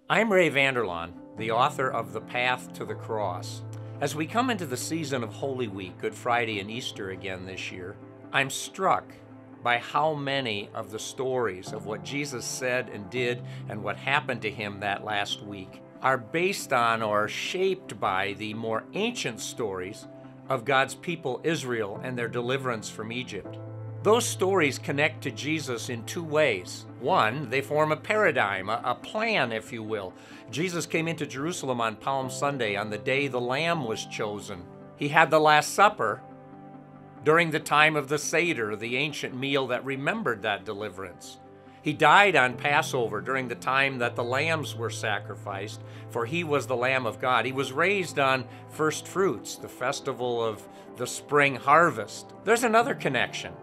I'm Ray Vanderlaan, the author of The Path to the Cross. As we come into the season of Holy Week, Good Friday and Easter again this year, I'm struck by how many of the stories of what Jesus said and did and what happened to him that last week are based on or shaped by the more ancient stories of God's people Israel and their deliverance from Egypt. Those stories connect to Jesus in two ways. One, they form a paradigm, a plan, if you will. Jesus came into Jerusalem on Palm Sunday, on the day the Lamb was chosen. He had the Last Supper during the time of the Seder, the ancient meal that remembered that deliverance. He died on Passover during the time that the lambs were sacrificed, for he was the Lamb of God. He was raised on First Fruits, the festival of the spring harvest. There's another connection.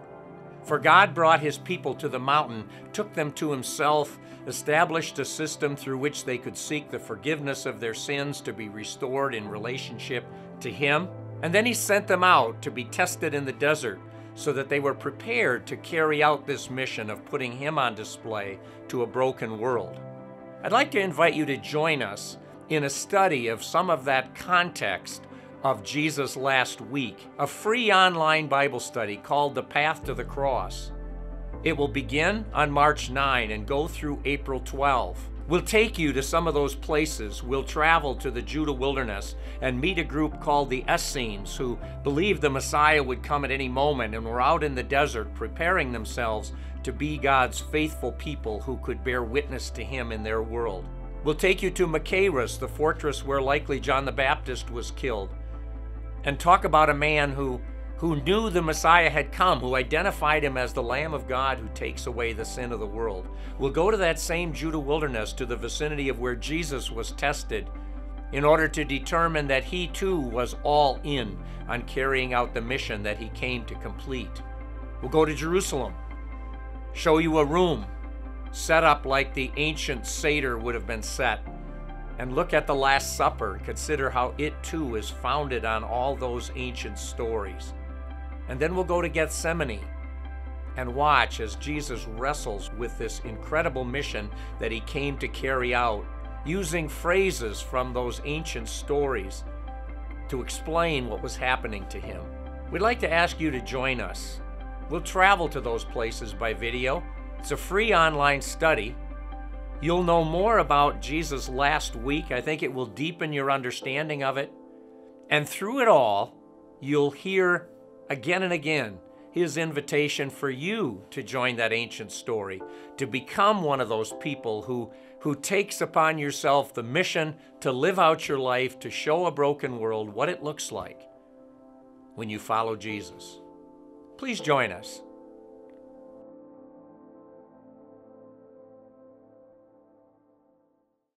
For God brought his people to the mountain, took them to himself, established a system through which they could seek the forgiveness of their sins to be restored in relationship to him. And then he sent them out to be tested in the desert so that they were prepared to carry out this mission of putting him on display to a broken world. I'd like to invite you to join us in a study of some of that context of Jesus' last week, a free online Bible study called The Path to the Cross. It will begin on March 9 and go through April 12. We'll take you to some of those places. We'll travel to the Judah wilderness and meet a group called the Essenes who believed the Messiah would come at any moment and were out in the desert preparing themselves to be God's faithful people who could bear witness to him in their world. We'll take you to Machaerus, the fortress where likely John the Baptist was killed, and talk about a man who knew the Messiah had come, who identified him as the Lamb of God who takes away the sin of the world. We'll go to that same Judah wilderness, to the vicinity of where Jesus was tested, in order to determine that he too was all in on carrying out the mission that he came to complete. We'll go to Jerusalem, show you a room set up like the ancient Seder would have been set, and look at the Last Supper. Consider how it too is founded on all those ancient stories. And then we'll go to Gethsemane and watch as Jesus wrestles with this incredible mission that he came to carry out, using phrases from those ancient stories to explain what was happening to him. We'd like to ask you to join us. We'll travel to those places by video. It's a free online study. You'll know more about Jesus' last week. I think it will deepen your understanding of it. And through it all, you'll hear again and again his invitation for you to join that ancient story, to become one of those people who takes upon yourself the mission to live out your life, to show a broken world what it looks like when you follow Jesus. Please join us.